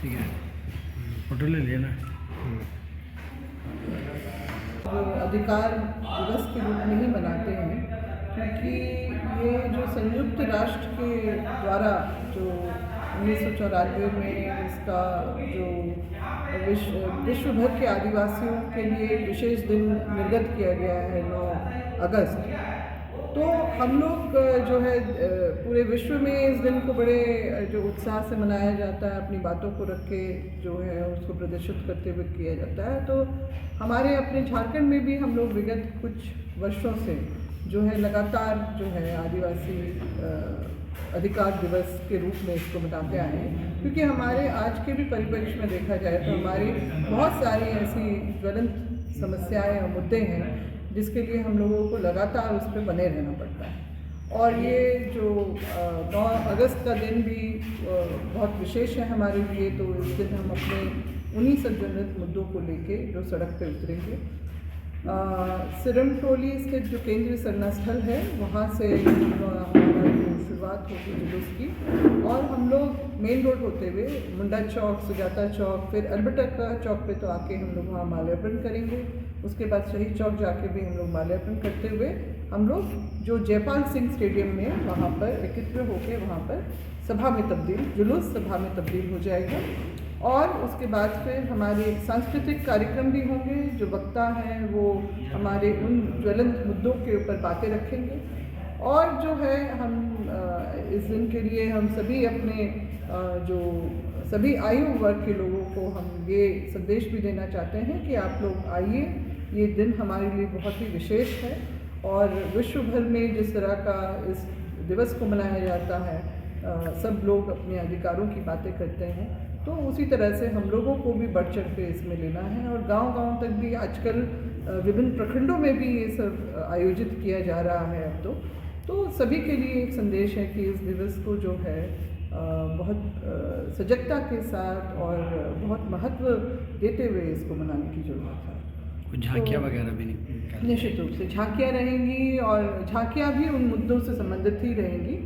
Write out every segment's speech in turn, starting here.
ठीक है, फोटो ले लिया ना। जो अधिकार दिवस के रूप में ही मनाते हैं, क्योंकि ये जो संयुक्त राष्ट्र के द्वारा जो 1994 में इसका जो विश्व भर के आदिवासियों के लिए विशेष दिन निर्गत किया गया है 9 अगस्त, तो हम लोग जो है पूरे विश्व में इस दिन को बड़े जो उत्साह से मनाया जाता है, अपनी बातों को रख के जो है उसको प्रदर्शित करते हुए किया जाता है। तो हमारे अपने झारखंड में भी हम लोग विगत कुछ वर्षों से जो है लगातार जो है आदिवासी अधिकार दिवस के रूप में इसको मनाते आए हैं, क्योंकि हमारे आज के भी परिप्रेक्ष्य में देखा जाए तो हमारी बहुत सारी ऐसी ज्वलंत समस्याएं और मुद्दे हैं जिसके लिए हम लोगों को लगातार उस पर बने रहना पड़ता है। और ये जो 9 अगस्त का दिन भी बहुत विशेष है हमारे लिए, तो इस दिन हम अपने उन्हीं सब ज्वलंत मुद्दों को लेके जो सड़क पे उतरेंगे। सिरमटोली स्थित जो केंद्रीय सरना स्थल है वहाँ से हमारा जो शुरुआत होगी जुलूस की, और हम लोग मेन रोड होते हुए मुंडा चौक, सुजाता चौक, फिर अल्बर्टा चौक पे तो आके हम लोग वहाँ माल्यार्पण करेंगे। उसके बाद शहीद चौक जाके भी हम लोग माल्यार्पण करते हुए हम लोग जो जयपाल सिंह स्टेडियम में वहाँ पर एकत्र होकर वहाँ पर सभा में तब्दील, जुलूस सभा में तब्दील हो जाएगा। और उसके बाद फिर हमारे सांस्कृतिक कार्यक्रम भी होंगे, जो वक्ता हैं वो हमारे उन ज्वलंत मुद्दों के ऊपर बातें रखेंगे। और जो है हम इस दिन के लिए हम सभी अपने जो सभी आयु वर्ग के लोगों को हम ये संदेश भी देना चाहते हैं कि आप लोग आइए, ये दिन हमारे लिए बहुत ही विशेष है। और विश्व भर में जिस तरह का इस दिवस को मनाया जाता है, सब लोग अपने अधिकारों की बातें करते हैं, तो उसी तरह से हम लोगों को भी बढ़ चढ़ के इसमें लेना है। और गांव-गांव तक भी आजकल विभिन्न प्रखंडों में भी ये सब आयोजित किया जा रहा है अब तो सभी के लिए एक संदेश है कि इस दिवस को जो है बहुत सजगता के साथ और बहुत महत्व देते हुए इसको मनाने की ज़रूरत है। कुछ झांकियाँ वगैरह भी नहीं? निश्चित रूप से झांकियाँ रहेंगी, और झांकियाँ भी उन मुद्दों से संबंधित ही रहेंगी।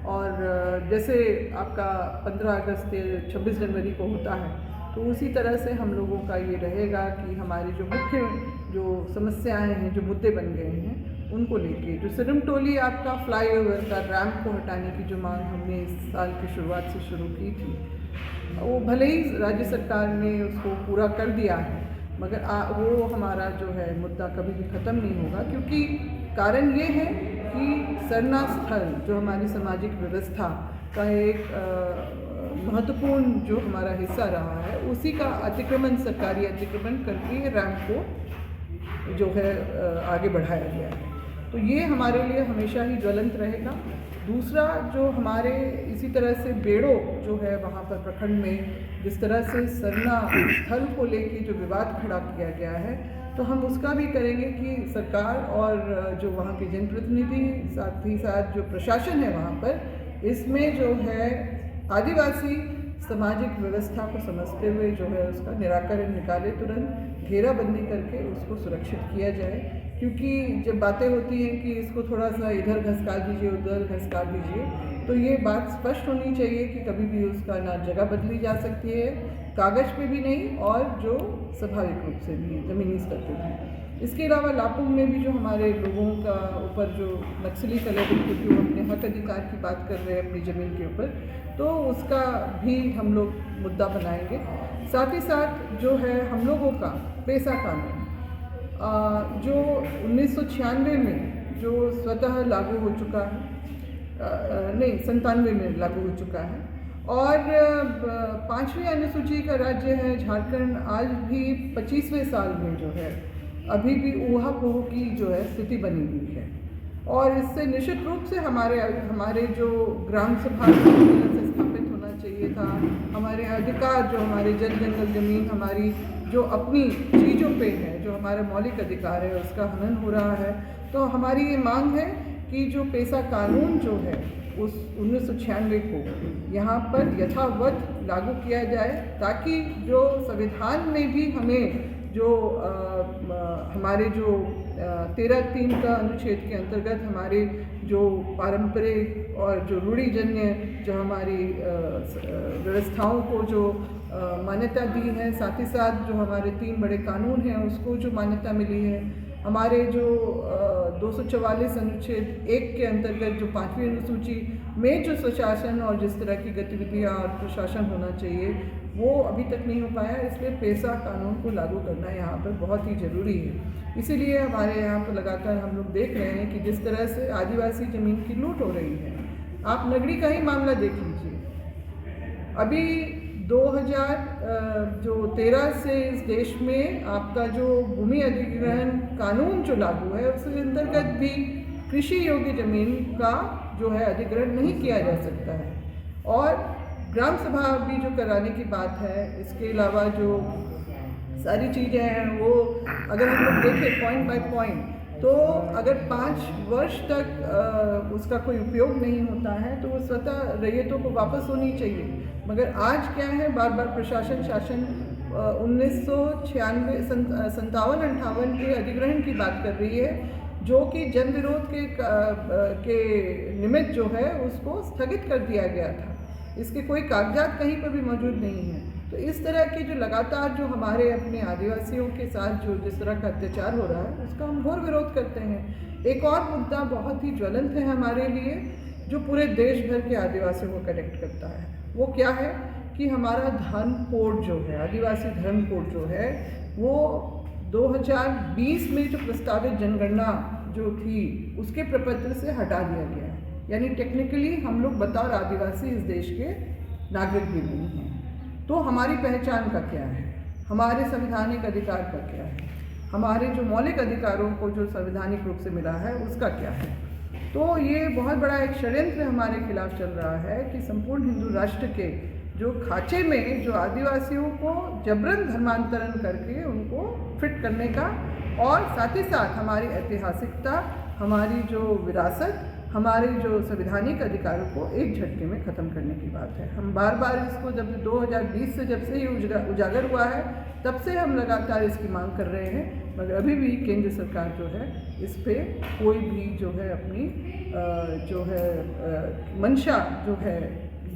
और जैसे आपका 15 अगस्त या 26 जनवरी को होता है, तो उसी तरह से हम लोगों का ये रहेगा कि हमारी जो मुख्य जो समस्याएं हैं, जो मुद्दे बन गए हैं, उनको लेके जो सिरमटोली आपका फ्लाईओवर का रैंप को हटाने की जो मांग हमने इस साल की शुरुआत से शुरू की थी, वो भले ही राज्य सरकार ने उसको पूरा कर दिया है, मगर वो हमारा जो है मुद्दा कभी भी ख़त्म नहीं होगा। क्योंकि कारण ये है कि सरना स्थल जो हमारी सामाजिक व्यवस्था का एक महत्वपूर्ण जो हमारा हिस्सा रहा है, उसी का अतिक्रमण, सरकारी अतिक्रमण करके रैंप को जो है आगे बढ़ाया गया है। तो ये हमारे लिए हमेशा ही ज्वलंत रहेगा। दूसरा जो हमारे इसी तरह से बेड़ो जो है वहाँ पर प्रखंड में जिस तरह से सरना स्थल को लेके जो विवाद खड़ा किया गया है, तो हम उसका भी करेंगे कि सरकार और जो वहाँ के जनप्रतिनिधि, साथ ही साथ जो प्रशासन है वहाँ पर, इसमें जो है आदिवासी सामाजिक व्यवस्था को समझते हुए जो है उसका निराकरण निकाले, तुरंत घेराबंदी करके उसको सुरक्षित किया जाए। क्योंकि जब बातें होती हैं कि इसको थोड़ा सा इधर घसका दीजिए, उधर घसका दीजिए, तो ये बात स्पष्ट होनी चाहिए कि कभी भी उसका ना जगह बदली जा सकती है, कागज़ पे भी नहीं, और जो स्वाभाविक रूप से भी ज़मीनी स्तर पर भी। इसके अलावा लापुंग में भी जो हमारे लोगों का ऊपर जो नक्सली कलेक्ट, क्योंकि वो अपने हक अधिकार की बात कर रहे हैं अपनी ज़मीन के ऊपर, तो उसका भी हम लोग मुद्दा बनाएंगे। साथ ही साथ जो है हम लोगों का पेशा कानून जो 1996 में जो स्वतः लागू हो चुका है, नहीं 97 में लागू हो चुका है, और 5वीं अनुसूची का राज्य है झारखंड, आज भी 25वें साल में जो है अभी भी ऊहा-पोह की जो है स्थिति बनी हुई है। और इससे निश्चित रूप से हमारे जो ग्राम सभा से स्थापित होना चाहिए था, हमारे अधिकार जो हमारे जल जंगल ज़मीन हमारी जो अपनी चीज़ों पे है, जो हमारा मौलिक अधिकार है, उसका हनन हो रहा है। तो हमारी ये मांग है कि जो पेशा कानून जो है उस 1996 को यहाँ पर यथावत लागू किया जाए, ताकि जो संविधान में भी हमें जो हमारे जो 13(3) का अनुच्छेद के अंतर्गत हमारे जो पारंपरिक और जो रूढ़िजन्य जो हमारी व्यवस्थाओं को जो मान्यता दी है, साथ ही साथ जो हमारे 3 बड़े कानून हैं उसको जो मान्यता मिली है, हमारे जो 244 अनुच्छेद 1 के अंतर्गत जो 5वीं अनुसूची में जो स्वशासन और जिस तरह की गतिविधियाँ और प्रशासन होना चाहिए वो अभी तक नहीं हो पाया। इसलिए पेशा कानून को लागू करना यहाँ पर बहुत ही ज़रूरी है। इसीलिए हमारे यहाँ पर लगातार हम लोग देख रहे हैं कि जिस तरह से आदिवासी ज़मीन की लूट हो रही है, आप नगरी का ही मामला देख लीजिए। अभी 2013 से इस देश में आपका जो भूमि अधिग्रहण कानून जो लागू है उसके अंतर्गत भी कृषि योग्य ज़मीन का जो है अधिग्रहण नहीं किया जा सकता है। और ग्राम सभा भी जो कराने की बात है, इसके अलावा जो सारी चीज़ें हैं वो अगर हम लोग देखें पॉइंट बाय पॉइंट, तो अगर 5 वर्ष तक उसका कोई उपयोग नहीं होता है तो वो स्वतः रैयतों को वापस होनी चाहिए। मगर आज क्या है, बार बार प्रशासन शासन 1996 57-58 के अधिग्रहण की बात कर रही है, जो कि जन विरोध के निमित्त जो है उसको स्थगित कर दिया गया था। इसके कोई कागजात कहीं पर भी मौजूद नहीं है। तो इस तरह की जो लगातार जो हमारे अपने आदिवासियों के साथ जो जिस तरह का अत्याचार हो रहा है उसका हम घोर विरोध करते हैं। एक और मुद्दा बहुत ही ज्वलंत है हमारे लिए, जो पूरे देश भर के आदिवासियों को कनेक्ट करता है, वो क्या है कि हमारा धर्म कोड जो है, आदिवासी धर्म कोड जो है, वो 2020 में जो प्रस्तावित जनगणना जो थी उसके प्रपत्र से हटा दिया गया है। यानी टेक्निकली हम लोग बतौर आदिवासी इस देश के नागरिक भी नहीं हैं। तो हमारी पहचान का क्या है, हमारे संवैधानिक अधिकार का क्या है, हमारे जो मौलिक अधिकारों को जो संवैधानिक रूप से मिला है उसका क्या है। तो ये बहुत बड़ा एक षड्यंत्र हमारे खिलाफ चल रहा है कि संपूर्ण हिंदू राष्ट्र के जो खांचे में जो आदिवासियों को जबरन धर्मांतरण करके उनको फिट करने का, और साथ ही साथ हमारी ऐतिहासिकता, हमारी जो विरासत, हमारे जो संवैधानिक अधिकारों को एक झटके में ख़त्म करने की बात है। हम बार बार इसको जब 2020 से जब से ये उजागर हुआ है तब से हम लगातार इसकी मांग कर रहे हैं, मगर अभी भी केंद्र सरकार जो है इस पे कोई भी जो है अपनी जो है मंशा जो है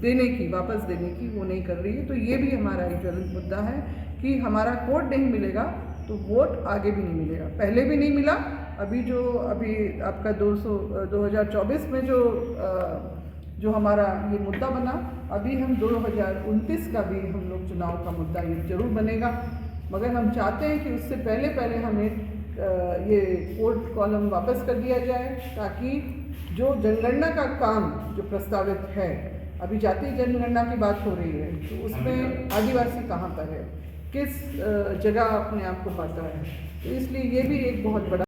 देने की, वापस देने की, वो नहीं कर रही है। तो ये भी हमारा एक ज्वलंत मुद्दा है कि हमारा कोड नहीं मिलेगा तो वोट आगे भी नहीं मिलेगा। पहले भी नहीं मिला, अभी आपका 2024 में जो हमारा ये मुद्दा बना, अभी हम 2029 का भी हम लोग चुनाव का मुद्दा ये जरूर बनेगा। मगर हम चाहते हैं कि उससे पहले हमें ये कोड कॉलम वापस कर दिया जाए, ताकि जो जनगणना का काम जो प्रस्तावित है, अभी जातीय जनगणना की बात हो रही है, तो उसमें आदिवासी कहाँ पर है, किस जगह अपने आप को पाता है, तो इसलिए ये भी एक बहुत बड़ा